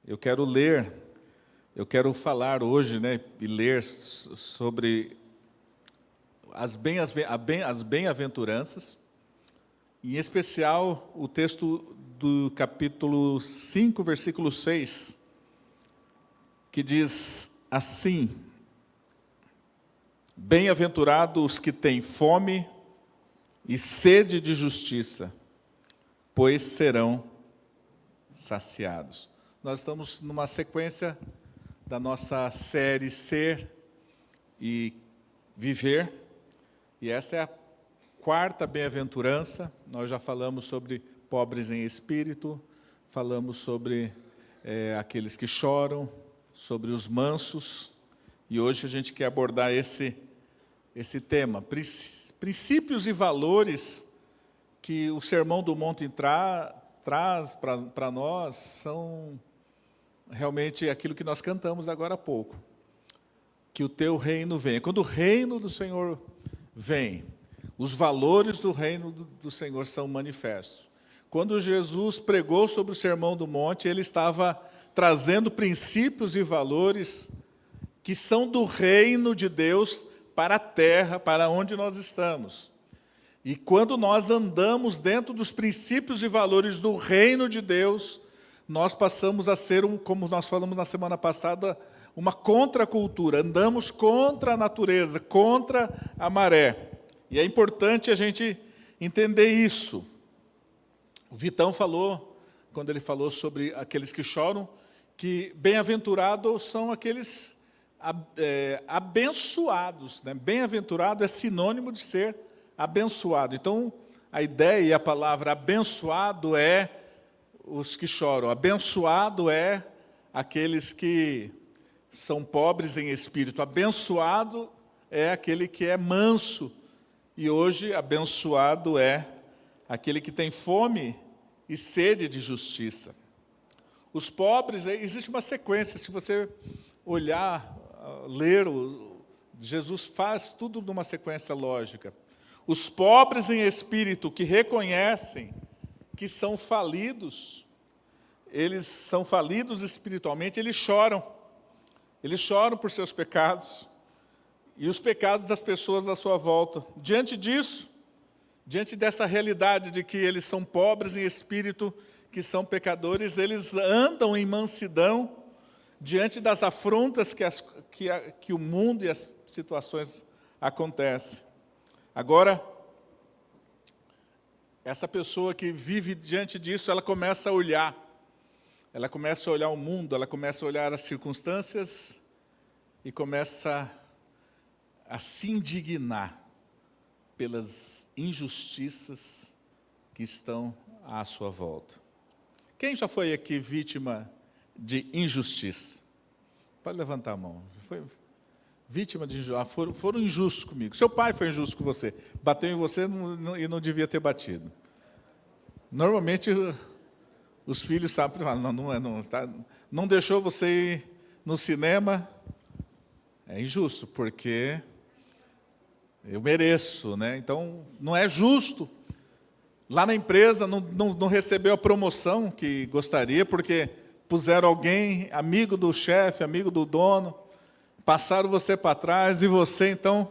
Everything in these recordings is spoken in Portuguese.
Eu quero falar hoje, e ler sobre as bem-aventuranças, em especial o texto do capítulo 5, versículo 6, que diz assim: Bem-aventurados os que têm fome e sede de justiça, pois serão saciados. Nós estamos numa sequência da nossa série Ser e Viver, e essa é a quarta bem-aventurança. Nós já falamos sobre pobres em espírito, falamos sobre aqueles que choram, sobre os mansos, e hoje a gente quer abordar esse tema, princípios e valores que o Sermão do Monte traz para nós são realmente aquilo que nós cantamos agora há pouco. Que o teu reino venha. Quando o reino do Senhor vem, os valores do reino do Senhor são manifestos. Quando Jesus pregou sobre o Sermão do Monte, ele estava trazendo princípios e valores que são do reino de Deus para a terra, para onde nós estamos. E quando nós andamos dentro dos princípios e valores do reino de Deus, nós passamos a ser, como nós falamos na semana passada, uma contracultura. Andamos contra a natureza, contra a maré. E é importante a gente entender isso. O Vitão falou, quando ele falou sobre aqueles que choram, que bem-aventurados são aqueles abençoados. Bem-aventurado é sinônimo de ser abençoado. Então, a ideia e a palavra abençoado é os que choram. Abençoado é aqueles que são pobres em espírito. Abençoado é aquele que é manso. E hoje, abençoado é aquele que tem fome e sede de justiça. Os pobres, existe uma sequência. Se você olhar, ler, Jesus faz tudo numa sequência lógica. Os pobres em espírito que reconhecem que são falidos, eles são falidos espiritualmente, eles choram por seus pecados e os pecados das pessoas à sua volta. Diante disso, diante dessa realidade de que eles são pobres em espírito, que são pecadores, eles andam em mansidão diante das afrontas que o mundo e as situações acontecem. Agora, essa pessoa que vive diante disso, ela começa a olhar o mundo, ela começa a olhar as circunstâncias e começa a se indignar pelas injustiças que estão à sua volta. Quem já foi aqui vítima de injustiça? Pode levantar a mão. Foi vítima de injustiça. Foram injustos comigo. Seu pai foi injusto com você. Bateu em você e não devia ter batido. Normalmente, os filhos sabem, não deixou você ir no cinema, é injusto, porque eu mereço, Então, não é justo. Lá na empresa, não recebeu a promoção que gostaria, porque puseram alguém, amigo do chefe, amigo do dono, passaram você para trás e você, então,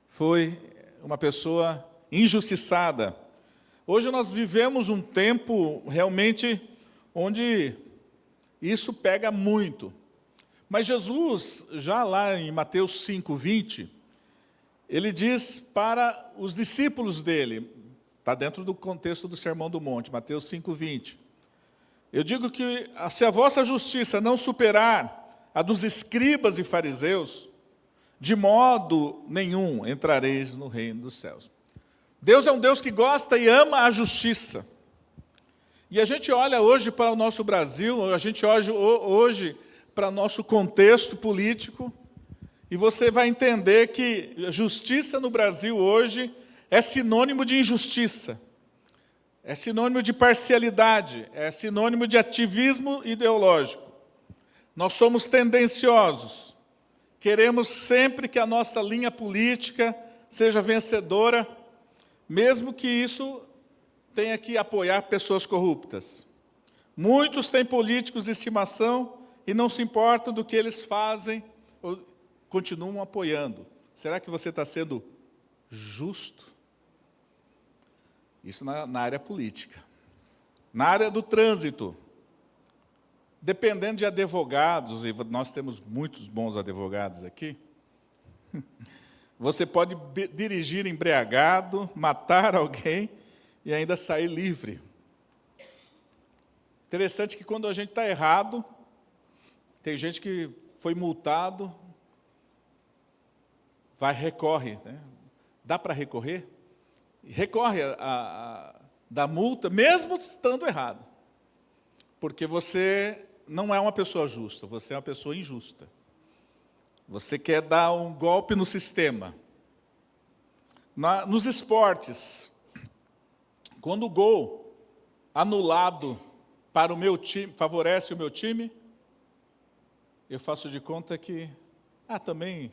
foi uma pessoa injustiçada. Hoje nós vivemos um tempo realmente onde isso pega muito. Mas Jesus, já lá em Mateus 5:20, ele diz para os discípulos dele, está dentro do contexto do Sermão do Monte, Mateus 5:20. Eu digo que se a vossa justiça não superar a dos escribas e fariseus, de modo nenhum entrareis no reino dos céus. Deus é um Deus que gosta e ama a justiça. E a gente olha hoje para o nosso Brasil, a gente olha hoje para o nosso contexto político, e você vai entender que a justiça no Brasil hoje é sinônimo de injustiça, é sinônimo de parcialidade, é sinônimo de ativismo ideológico. Nós somos tendenciosos, queremos sempre que a nossa linha política seja vencedora, mesmo que isso tenha que apoiar pessoas corruptas. Muitos têm políticos de estimação e não se importam do que eles fazem ou continuam apoiando. Será que você está sendo justo? Isso na área política. Na área do trânsito, dependendo de advogados, e nós temos muitos bons advogados aqui, você pode dirigir embriagado, matar alguém e ainda sair livre. Interessante que quando a gente está errado, tem gente que foi multado, recorre. Né? Dá para recorrer? Recorre da multa, mesmo estando errado. Porque você não é uma pessoa justa, você é uma pessoa injusta. Você quer dar um golpe no sistema. Nos esportes, quando o gol anulado para o meu time, favorece o meu time, eu faço de conta que, também,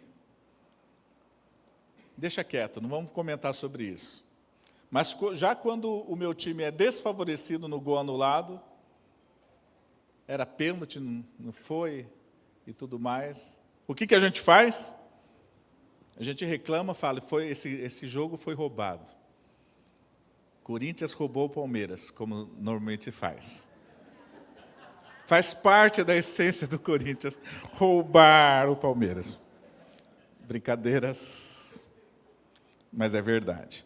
deixa quieto, não vamos comentar sobre isso. Mas já quando o meu time é desfavorecido no gol anulado, era pênalti, não foi, e tudo mais. O que a gente faz? A gente reclama, fala, esse jogo foi roubado. Corinthians roubou o Palmeiras, como normalmente faz. Faz parte da essência do Corinthians roubar o Palmeiras. Brincadeiras, mas é verdade.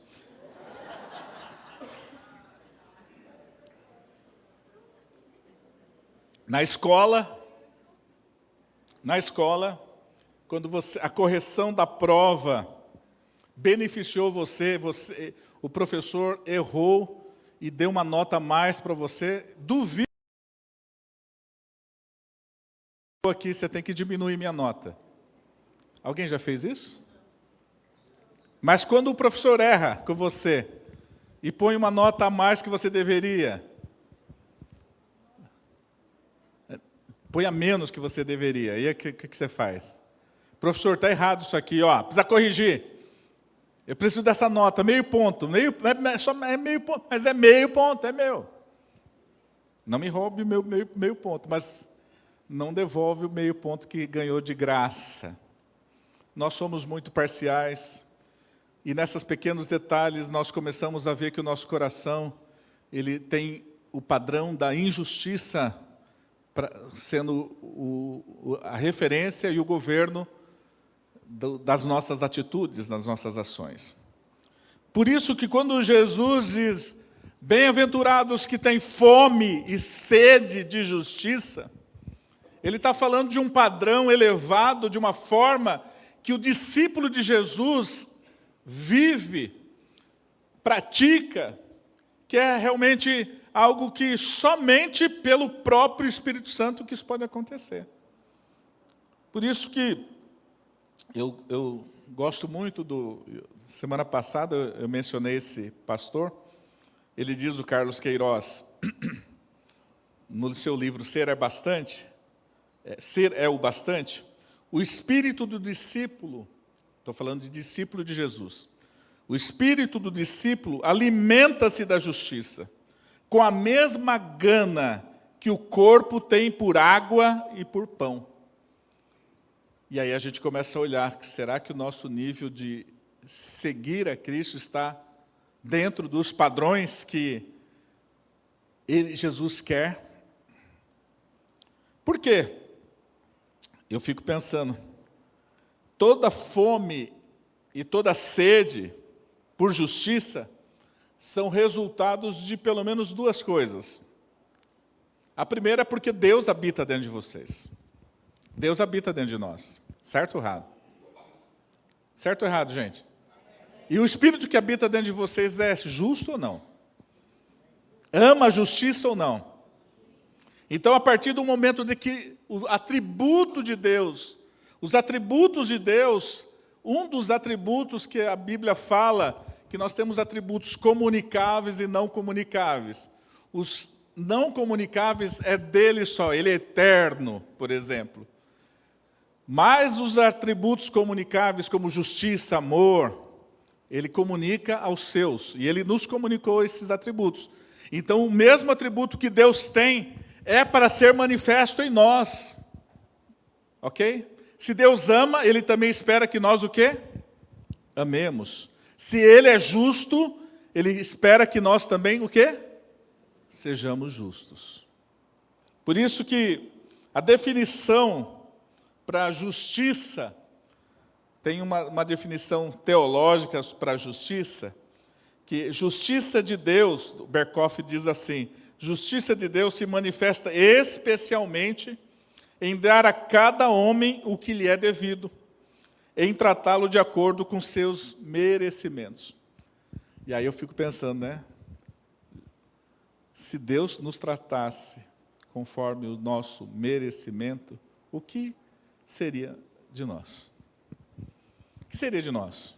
Na escola, quando a correção da prova beneficiou você, o professor errou e deu uma nota a mais para você, duvido aqui, você tem que diminuir minha nota. Alguém já fez isso? Mas quando o professor erra com você e põe uma nota a mais que você deveria, põe a menos que você deveria, e o que você faz? Professor, está errado isso aqui, precisa corrigir. Eu preciso dessa nota, meio ponto, é meio ponto, mas é meio ponto, é meu. Não me roube meu meio ponto, mas não devolve o meio ponto que ganhou de graça. Nós somos muito parciais, e nesses pequenos detalhes nós começamos a ver que o nosso coração, ele tem o padrão da injustiça sendo a referência e o governo das nossas atitudes, das nossas ações. Por isso que quando Jesus diz, bem-aventurados que têm fome e sede de justiça, ele está falando de um padrão elevado, de uma forma que o discípulo de Jesus vive, pratica, que é realmente algo que somente pelo próprio Espírito Santo que isso pode acontecer. Por isso que eu gosto muito semana passada eu mencionei esse pastor, ele diz, o Carlos Queiroz, no seu livro Ser é Bastante, Ser é o Bastante, o espírito do discípulo, estou falando de discípulo de Jesus, o espírito do discípulo alimenta-se da justiça, com a mesma gana que o corpo tem por água e por pão. E aí a gente começa a olhar, será que o nosso nível de seguir a Cristo está dentro dos padrões que Jesus quer? Por quê? Eu fico pensando, toda fome e toda sede por justiça são resultados de pelo menos duas coisas. A primeira é porque Deus habita dentro de vocês. Deus habita dentro de nós. Certo ou errado? Certo ou errado, gente? E o Espírito que habita dentro de vocês é justo ou não? Ama a justiça ou não? Então, a partir do momento de que o atributo de Deus, os atributos de Deus, um dos atributos que a Bíblia fala, que nós temos atributos comunicáveis e não comunicáveis. Os não comunicáveis é dele só, ele é eterno, por exemplo. Mas os atributos comunicáveis, como justiça, amor, ele comunica aos seus, e ele nos comunicou esses atributos. Então, o mesmo atributo que Deus tem é para ser manifesto em nós. Ok? Se Deus ama, Ele também espera que nós o quê? Amemos. Se Ele é justo, Ele espera que nós também o quê? Sejamos justos. Por isso que a definição para a justiça, tem uma definição teológica para a justiça, que justiça de Deus, Berkhoff diz assim, justiça de Deus se manifesta especialmente em dar a cada homem o que lhe é devido, em tratá-lo de acordo com seus merecimentos. E aí eu fico pensando, né? Se Deus nos tratasse conforme o nosso merecimento, o que seria de nós? O que seria de nós?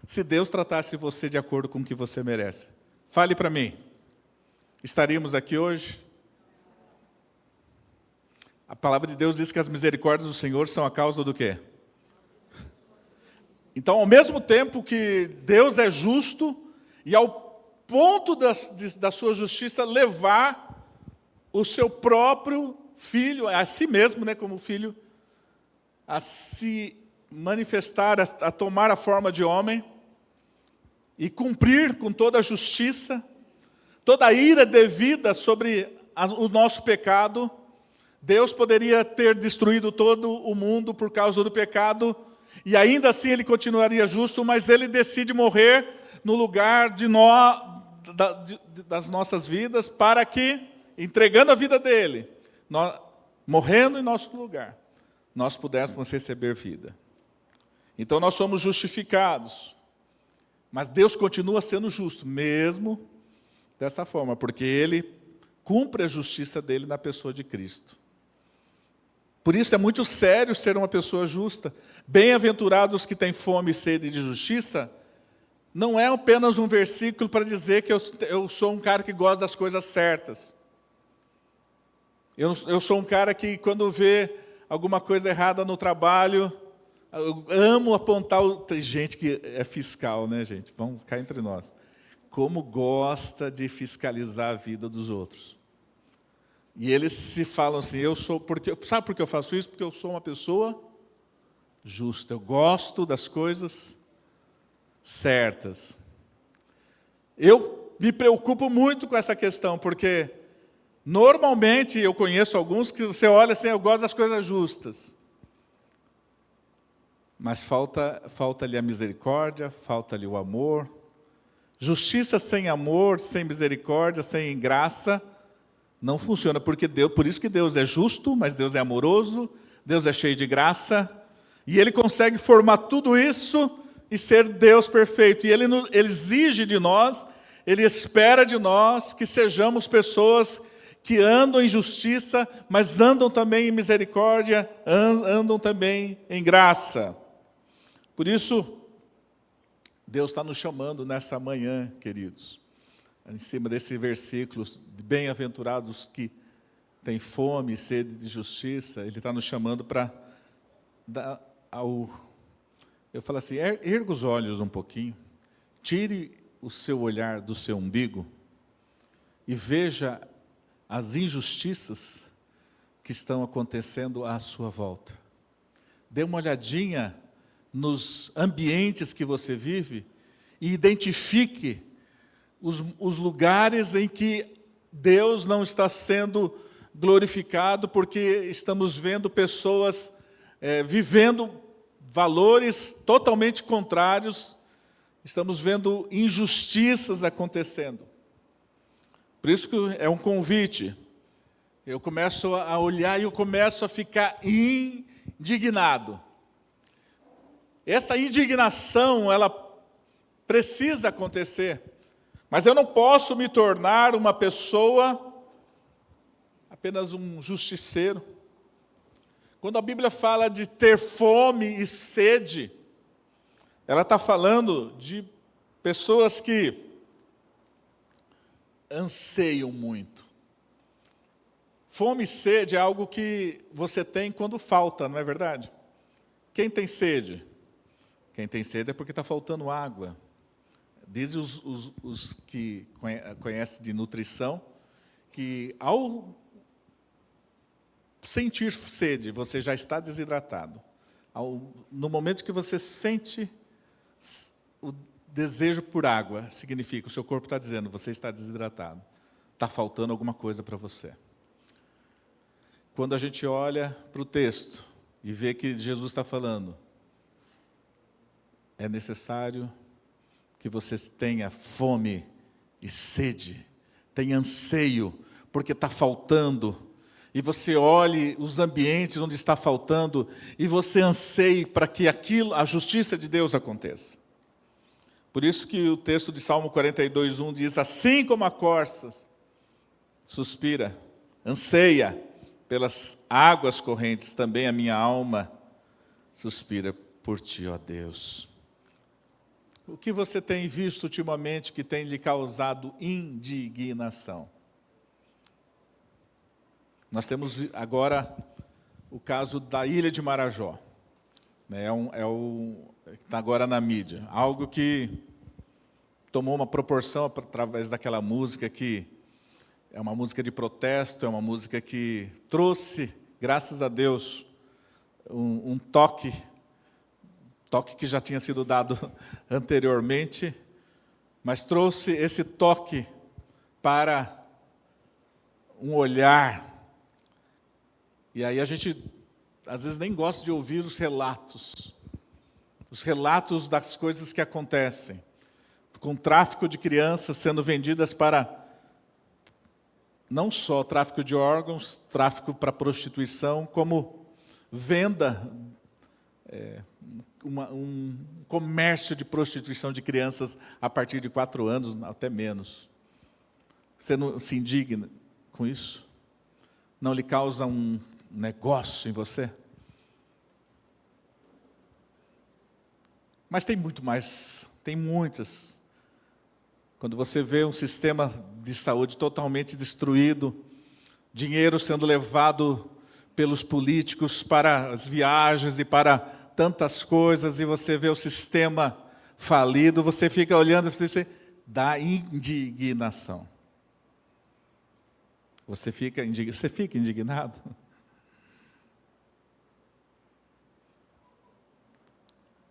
Se Deus tratasse você de acordo com o que você merece. Fale para mim. Estaríamos aqui hoje? A palavra de Deus diz que as misericórdias do Senhor são a causa do quê? Então, ao mesmo tempo que Deus é justo, e ao ponto da sua justiça levar o seu próprio filho, a si mesmo, né, como filho, a se manifestar, a tomar a forma de homem, e cumprir com toda a justiça, toda a ira devida sobre o nosso pecado. Deus poderia ter destruído todo o mundo por causa do pecado, e ainda assim Ele continuaria justo, mas Ele decide morrer no lugar das nossas vidas, para que, entregando a vida dEle, morrendo em nosso lugar, nós pudéssemos receber vida. Então nós somos justificados, mas Deus continua sendo justo, mesmo dessa forma, porque Ele cumpre a justiça dEle na pessoa de Cristo. Por isso é muito sério ser uma pessoa justa. Bem-aventurados que têm fome e sede de justiça, não é apenas um versículo para dizer que eu sou um cara que gosta das coisas certas. Eu sou um cara que, quando vê alguma coisa errada no trabalho, eu amo apontar. Tem gente que é fiscal, né, gente? Vamos cá entre nós. Como gosta de fiscalizar a vida dos outros. E eles se falam assim, sabe por que eu faço isso? Porque eu sou uma pessoa justa. Eu gosto das coisas certas. Eu me preocupo muito com essa questão, porque normalmente eu conheço alguns que você olha assim, eu gosto das coisas justas. Mas falta-lhe a misericórdia, falta-lhe o amor. Justiça sem amor, sem misericórdia, sem graça, não funciona, porque por isso que Deus é justo, mas Deus é amoroso, Deus é cheio de graça, e Ele consegue formar tudo isso e ser Deus perfeito. E Ele exige de nós, Ele espera de nós que sejamos pessoas que andam em justiça, mas andam também em misericórdia, andam também em graça. Por isso, Deus está nos chamando nessa manhã, queridos, em cima desse versículo, bem-aventurados que têm fome e sede de justiça, Ele está nos chamando para dar eu falo assim, erga os olhos um pouquinho, tire o seu olhar do seu umbigo e veja as injustiças que estão acontecendo à sua volta. Dê uma olhadinha nos ambientes que você vive e identifique os lugares em que Deus não está sendo glorificado, porque estamos vendo pessoas vivendo valores totalmente contrários, estamos vendo injustiças acontecendo. Por isso que é um convite. Eu começo a olhar e eu começo a ficar indignado. Essa indignação, ela precisa acontecer. Mas eu não posso me tornar uma pessoa, apenas um justiceiro. Quando a Bíblia fala de ter fome e sede, ela está falando de pessoas que anseiam muito. Fome e sede é algo que você tem quando falta, não é verdade? Quem tem sede? Quem tem sede é porque está faltando água. Dizem os que conhecem de nutrição, que ao sentir sede, você já está desidratado. No momento que você sente o desejo por água, significa, o seu corpo está dizendo, você está desidratado. Está faltando alguma coisa para você. Quando a gente olha para o texto e vê que Jesus está falando, é necessário que você tenha fome e sede, tenha anseio, porque está faltando. E você olhe os ambientes onde está faltando e você anseie para que a justiça de Deus aconteça. Por isso que o texto de Salmo 42:1 diz, assim como a corça suspira, anseia pelas águas correntes, também a minha alma suspira por ti, ó Deus. O que você tem visto ultimamente que tem lhe causado indignação? Nós temos agora o caso da Ilha de Marajó. Está agora na mídia. Algo que tomou uma proporção através daquela música que é uma música de protesto, é uma música que trouxe, graças a Deus, um toque que já tinha sido dado anteriormente, mas trouxe esse toque para um olhar. E aí a gente, às vezes, nem gosta de ouvir os relatos das coisas que acontecem, com tráfico de crianças sendo vendidas para, não só tráfico de órgãos, tráfico para prostituição, como venda, um comércio de prostituição de crianças a partir de 4 anos, até menos. Você não se indigna com isso? Não lhe causa um negócio em você? Mas tem muito mais, tem muitas. Quando você vê um sistema de saúde totalmente destruído, dinheiro sendo levado pelos políticos para as viagens e para tantas coisas, e você vê o sistema falido, você fica olhando e você dá indignação. Você fica indignado?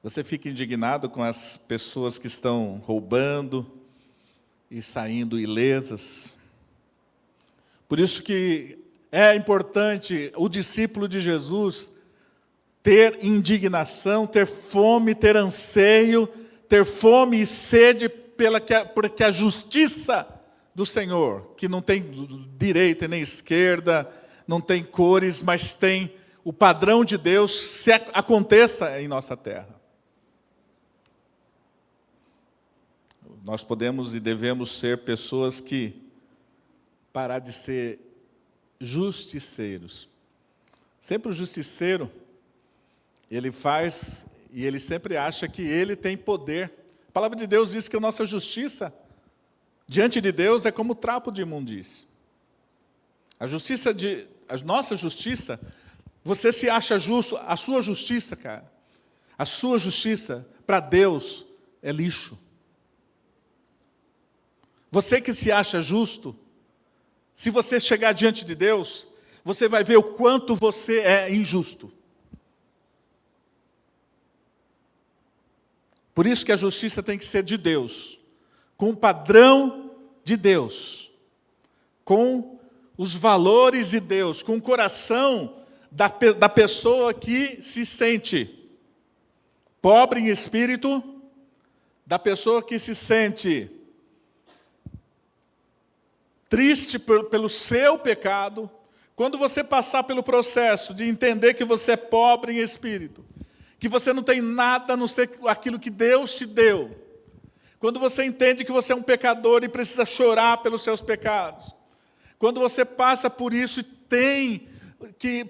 Você fica indignado com as pessoas que estão roubando e saindo ilesas? Por isso que é importante o discípulo de Jesus ter indignação, ter fome, ter anseio, ter fome e sede porque a justiça do Senhor, que não tem direita nem esquerda, não tem cores, mas tem o padrão de Deus, se aconteça em nossa terra. Nós podemos e devemos ser pessoas que parar de ser justiceiros. Sempre o justiceiro, ele faz e ele sempre acha que ele tem poder. A palavra de Deus diz que a nossa justiça diante de Deus é como trapo de imundície. A nossa justiça, você se acha justo, a sua justiça, cara, a sua justiça para Deus é lixo. Você que se acha justo, se você chegar diante de Deus, você vai ver o quanto você é injusto. Por isso que a justiça tem que ser de Deus, com o padrão de Deus, com os valores de Deus, com o coração da pessoa que se sente pobre em espírito, da pessoa que se sente triste pelo seu pecado. Quando você passar pelo processo de entender que você é pobre em espírito, que você não tem nada a não ser aquilo que Deus te deu, quando você entende que você é um pecador e precisa chorar pelos seus pecados, quando você passa por isso e tem que,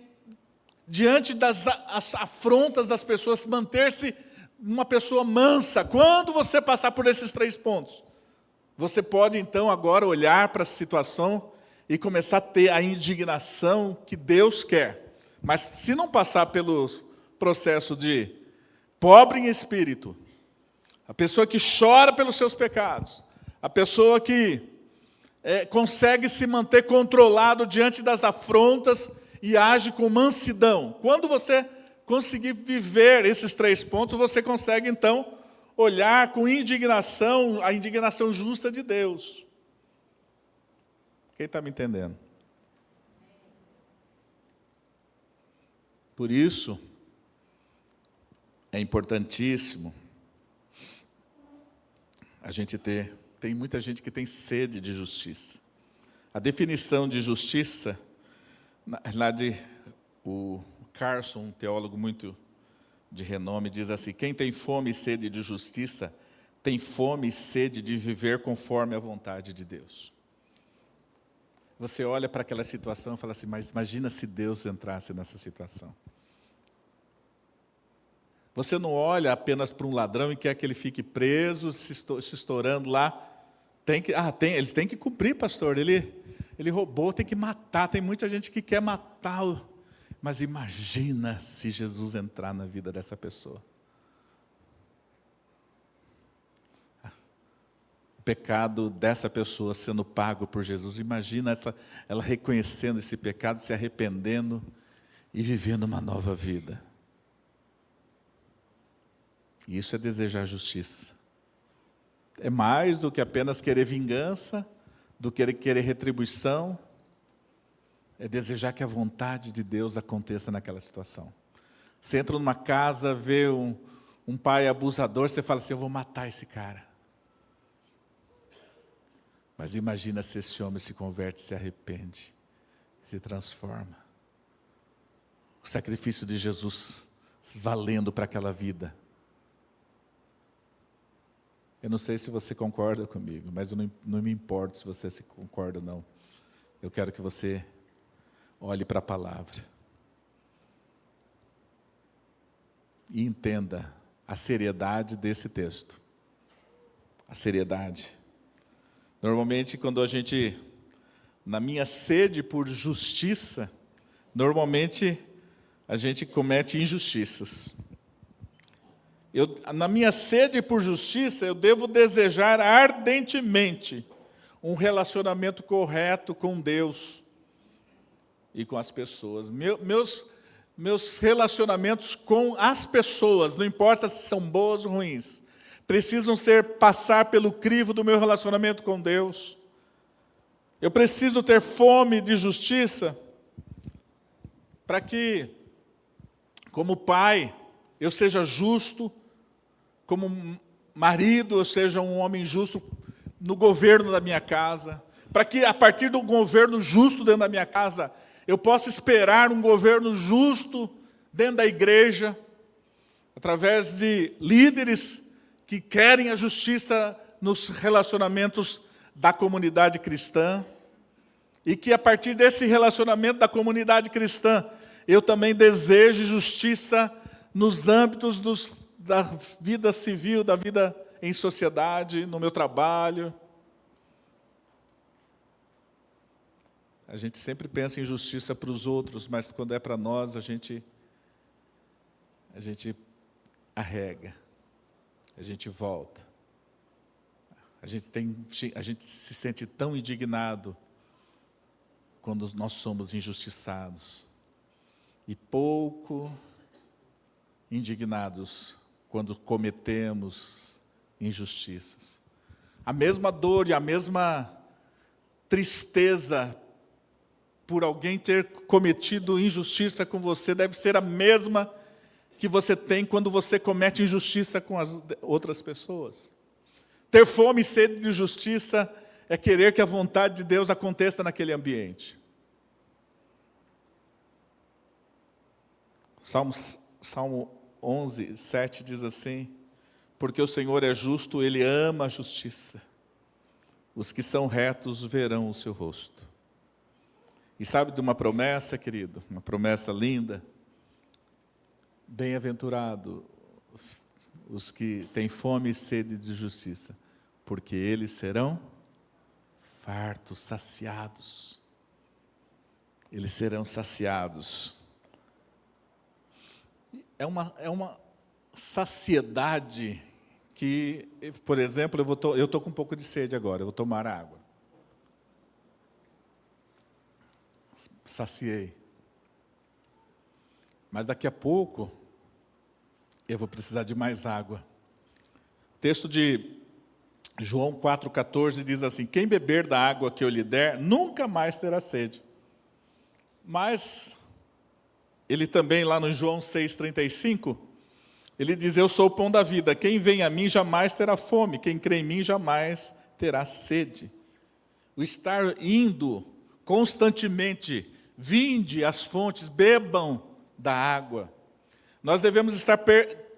diante das afrontas das pessoas, manter-se uma pessoa mansa, quando você passar por esses 3 pontos, você pode então agora olhar para a situação e começar a ter a indignação que Deus quer. Mas se não passar pelo processo de pobre em espírito, a pessoa que chora pelos seus pecados, a pessoa que consegue se manter controlado diante das afrontas e age com mansidão. Quando você conseguir viver esses 3 pontos, você consegue, então, olhar com indignação, a indignação justa de Deus. Quem está me entendendo? Por isso, é importantíssimo a gente tem muita gente que tem sede de justiça. A definição de justiça, o Carson, um teólogo muito de renome, diz assim: quem tem fome e sede de justiça, tem fome e sede de viver conforme a vontade de Deus. Você olha para aquela situação e fala assim, mas imagina se Deus entrasse nessa situação. Você não olha apenas para um ladrão e quer que ele fique preso, se estourando lá. Eles têm que cumprir, pastor. Ele roubou, tem que matar. Tem muita gente que quer matá-lo. Mas imagina se Jesus entrar na vida dessa pessoa. O pecado dessa pessoa sendo pago por Jesus. Imagina ela reconhecendo esse pecado, se arrependendo e vivendo uma nova vida. Isso é desejar justiça. É mais do que apenas querer vingança, do que querer retribuição. É desejar que a vontade de Deus aconteça naquela situação. Você entra numa casa, vê um pai abusador, você fala assim, eu vou matar esse cara. Mas imagina se esse homem se converte, se arrepende, se transforma. O sacrifício de Jesus valendo para aquela vida. Eu não sei se você concorda comigo, mas eu não me importo se você se concorda ou não. Eu quero que você olhe para a palavra e entenda a seriedade desse texto. A seriedade. Normalmente, quando na minha sede por justiça, normalmente a gente comete injustiças. Na minha sede por justiça, eu devo desejar ardentemente um relacionamento correto com Deus e com as pessoas. Meus relacionamentos com as pessoas, não importa se são boas ou ruins, precisam passar pelo crivo do meu relacionamento com Deus. Eu preciso ter fome de justiça para que, como pai, eu seja justo, como marido, eu seja um homem justo no governo da minha casa, para que a partir de um governo justo dentro da minha casa, eu possa esperar um governo justo dentro da igreja, através de líderes que querem a justiça nos relacionamentos da comunidade cristã, e que a partir desse relacionamento da comunidade cristã, eu também desejo justiça nos âmbitos da vida civil, da vida em sociedade, no meu trabalho. A gente sempre pensa em justiça para os outros, mas quando é para nós, a gente arrega, a gente volta. A gente se sente tão indignado quando nós somos injustiçados, e pouco indignados quando cometemos injustiças. A mesma dor e a mesma tristeza por alguém ter cometido injustiça com você deve ser a mesma que você tem quando você comete injustiça com as outras pessoas. Ter fome e sede de justiça é querer que a vontade de Deus aconteça naquele ambiente. Salmo 11, 7 diz assim: porque o Senhor é justo, Ele ama a justiça. Os que são retos verão o seu rosto. E sabe de uma promessa, querido? Uma promessa linda. Bem-aventurado os que têm fome e sede de justiça, porque eles serão fartos, saciados. Eles serão saciados. É uma saciedade que, por exemplo, eu estou com um pouco de sede agora, eu vou tomar água. Saciei. mas daqui a pouco eu vou precisar de mais água. O texto de João 4,14 diz assim: quem beber da água que eu lhe der, nunca mais terá sede. Mas ele também, lá no João 6,35, ele diz: eu sou o pão da vida, quem vem a mim jamais terá fome, quem crê em mim jamais terá sede. O estar indo constantemente, vinde às fontes, bebam da água. Nós devemos estar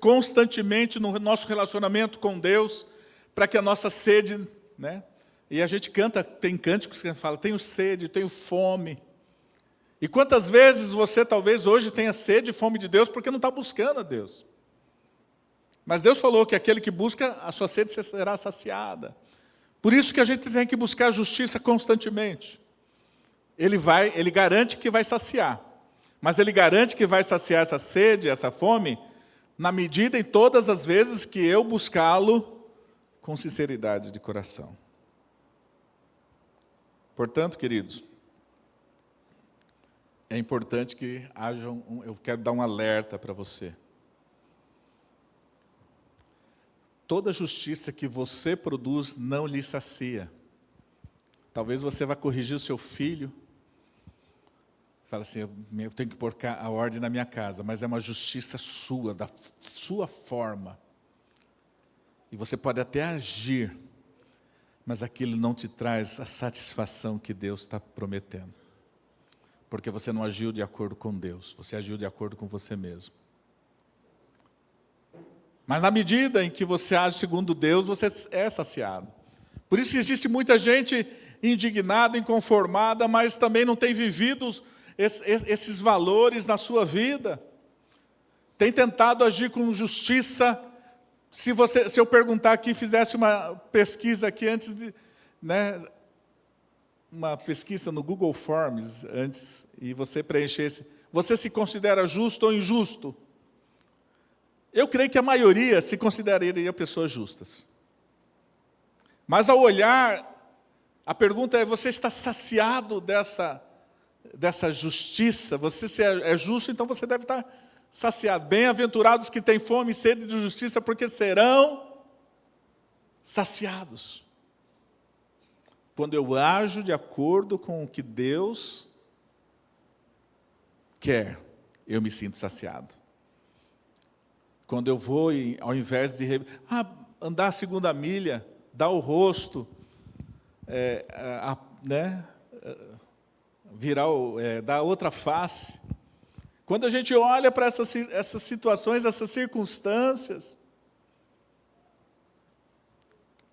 constantemente no nosso relacionamento com Deus, para que a nossa sede, né? E a gente canta, tem cânticos que fala, tenho sede, tenho fome. E quantas vezes você talvez hoje tenha sede e fome de Deus, porque não está buscando a Deus. Mas Deus falou que aquele que busca, a sua sede será saciada. Por isso que a gente tem que buscar a justiça constantemente. Ele garante que vai saciar. Mas ele garante que vai saciar essa sede, essa fome, na medida em todas as vezes que eu buscá-lo com sinceridade de coração. Portanto, queridos, é importante que haja eu quero dar um alerta para você. Toda justiça que você produz não lhe sacia. Talvez você vá corrigir o seu filho. Fala assim, eu tenho que pôr a ordem na minha casa, mas é uma justiça sua, da sua forma. E você pode até agir, mas aquilo não te traz a satisfação que Deus está prometendo. Porque você não agiu de acordo com Deus, você agiu de acordo com você mesmo. Mas na medida em que você age segundo Deus, você é saciado. Por isso que existe muita gente indignada, inconformada, mas também não tem vivido esses valores na sua vida. Tem tentado agir com justiça. Se eu perguntar aqui, fizesse uma pesquisa aqui antes de, né, uma pesquisa no Google Forms antes, e você preenchesse, você se considera justo ou injusto? Eu creio que a maioria se consideraria pessoas justas. Mas ao olhar, a pergunta é, você está saciado dessa justiça? Você se é justo, então você deve estar saciado. Bem-aventurados que têm fome e sede de justiça, porque serão saciados. Quando eu ajo de acordo com o que Deus quer, eu me sinto saciado. Quando eu vou, ao invés de andar a segunda milha, dar o rosto, dar outra face. Quando a gente olha para essas situações, essas circunstâncias,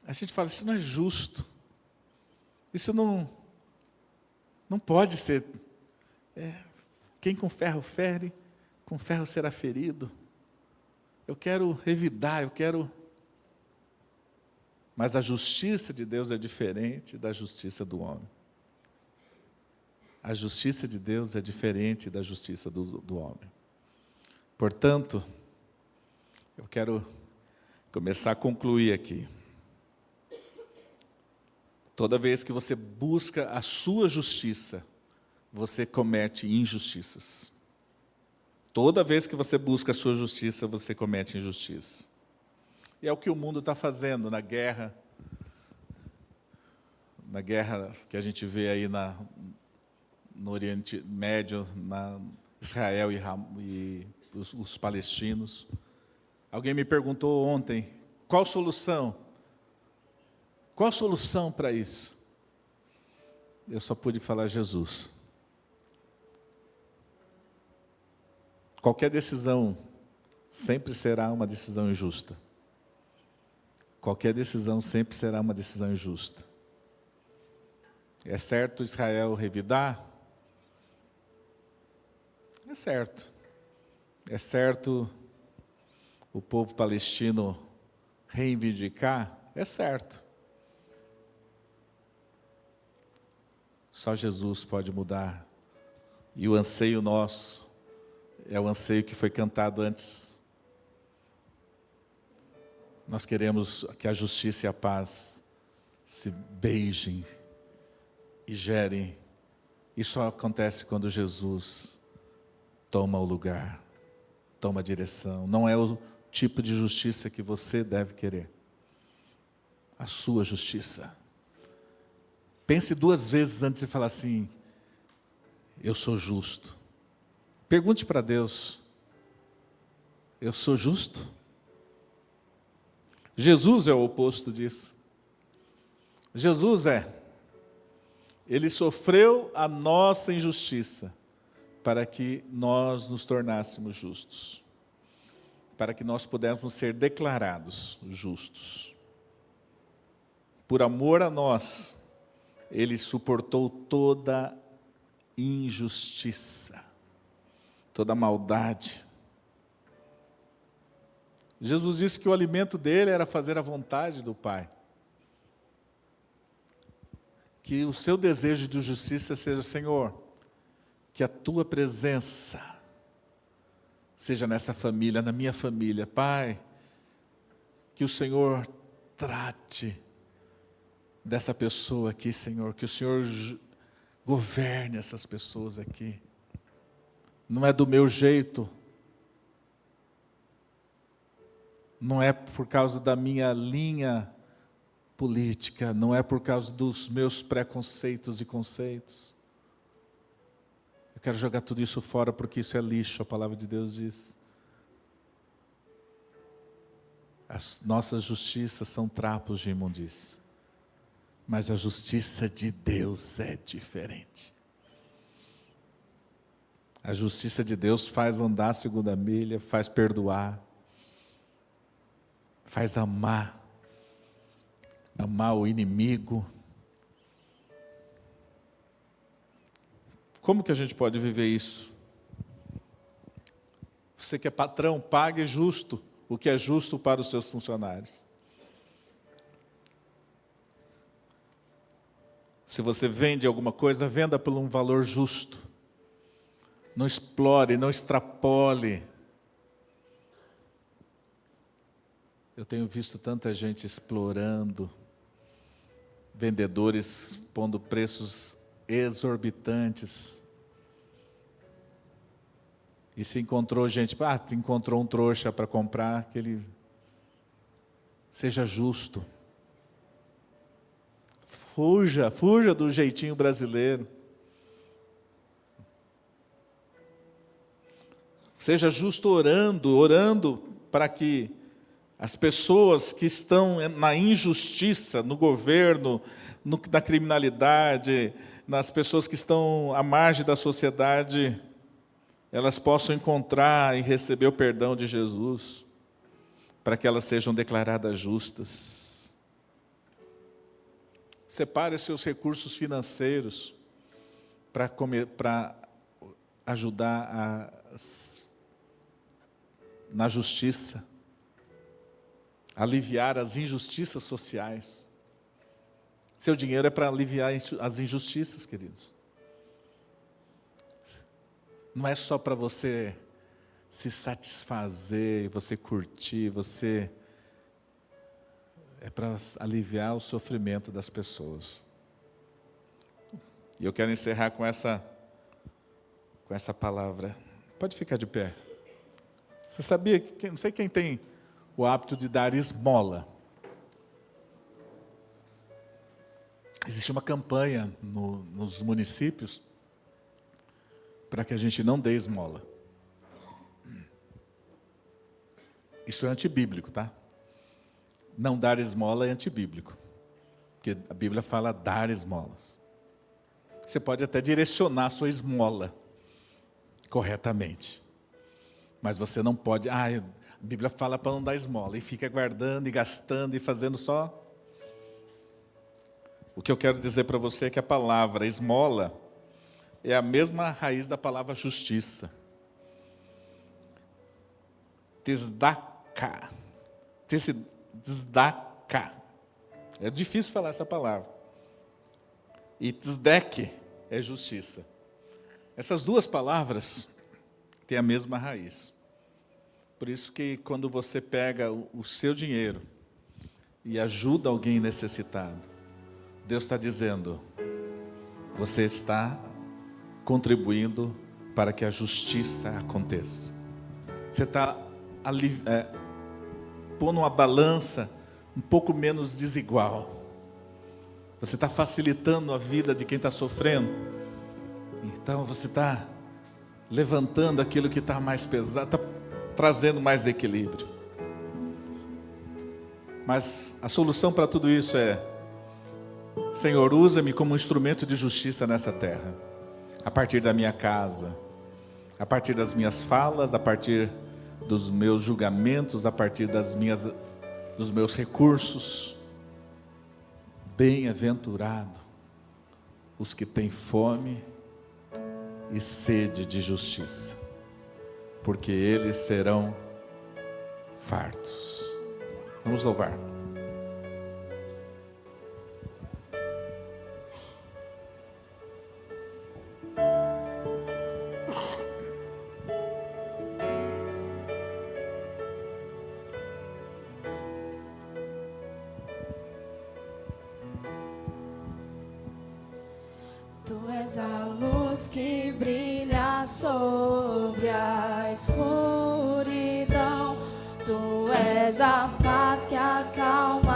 a gente fala, isso não é justo. Isso não pode ser. Quem com ferro fere, com ferro será ferido. Eu quero revidar, Mas a justiça de Deus é diferente da justiça do homem. A justiça de Deus é diferente da justiça do homem. Portanto, eu quero começar a concluir aqui. Toda vez que você busca a sua justiça, você comete injustiças. Toda vez que você busca a sua justiça, você comete injustiça. E é o que o mundo está fazendo na guerra que a gente vê aí no Oriente Médio, na Israel e os palestinos. Alguém me perguntou ontem, qual solução? Qual a solução para isso? Eu só pude falar Jesus. Qualquer decisão sempre será uma decisão injusta. Qualquer decisão sempre será uma decisão injusta. É certo Israel revidar? É certo. É certo o povo palestino reivindicar? É certo. Só Jesus pode mudar. E o anseio nosso é o anseio que foi cantado antes. Nós queremos que a justiça e a paz se beijem e gerem. Isso só acontece quando Jesus toma o lugar. toma direção. Não é o tipo de justiça que você deve querer. A sua justiça. Pense 2 vezes antes de falar assim: eu sou justo. Pergunte para Deus: eu sou justo? Jesus é o oposto disso. Jesus Ele sofreu a nossa injustiça para que nós nos tornássemos justos. Para que nós pudéssemos ser declarados justos. Por amor a nós, Ele suportou toda injustiça, toda maldade. Jesus disse que o alimento dele era fazer a vontade do Pai. Que o seu desejo de justiça seja: Senhor, que a tua presença seja nessa família, na minha família. Pai, que o Senhor trate dessa pessoa aqui, Senhor, que o Senhor governe essas pessoas aqui. Não é do meu jeito, não é por causa da minha linha política, não é por causa dos meus preconceitos e conceitos. Eu quero jogar tudo isso fora porque isso é lixo, a palavra de Deus diz. As nossas justiças são trapos de imundícia, mas a justiça de Deus é diferente. A justiça de Deus faz andar a segunda milha, faz perdoar, faz amar o inimigo. Como que a gente pode viver isso? Você que é patrão, pague justo o que é justo para os seus funcionários. Se você vende alguma coisa, venda por um valor justo. Não explore, não extrapole. Eu tenho visto tanta gente explorando, vendedores pondo preços exorbitantes. E se encontrou gente, encontrou um trouxa para comprar, que ele seja justo. Fuja do jeitinho brasileiro. Seja justo orando para que as pessoas que estão na injustiça, no governo, na criminalidade, nas pessoas que estão à margem da sociedade, elas possam encontrar e receber o perdão de Jesus, para que elas sejam declaradas justas. Separe os seus recursos financeiros para ajudar na justiça, aliviar as injustiças sociais. Seu dinheiro é para aliviar as injustiças, queridos. Não é só para você se satisfazer, você curtir, é para aliviar o sofrimento das pessoas. E eu quero encerrar com essa palavra. Pode ficar de pé. Você sabia que, não sei quem tem o hábito de dar esmola. Existe uma campanha nos municípios para que a gente não dê esmola. Isso é antibíblico, tá? Não dar esmola é antibíblico, porque a Bíblia fala dar esmolas. Você pode até direcionar a sua esmola corretamente, mas você não pode, a Bíblia fala para não dar esmola, e fica guardando e gastando e fazendo só. O que eu quero dizer para você é que a palavra esmola é a mesma raiz da palavra justiça. Tzedakah. Tzedakah. É difícil falar essa palavra. E tzedek é justiça. Essas duas palavras têm a mesma raiz. Por isso que quando você pega o seu dinheiro e ajuda alguém necessitado, Deus está dizendo, você está contribuindo para que a justiça aconteça. Você está pondo uma balança um pouco menos desigual. Você está facilitando a vida de quem está sofrendo. Então você está levantando aquilo que está mais pesado, está trazendo mais equilíbrio. Mas a solução para tudo isso é: Senhor, usa-me como um instrumento de justiça nessa terra, a partir da minha casa, a partir das minhas falas, a partir dos meus julgamentos, a partir dos meus recursos. Bem-aventurado os que têm fome e sede de justiça, porque eles serão fartos. Vamos louvar. Tu és a luz que brilha sobre a escuridão. Tu és a paz que acalma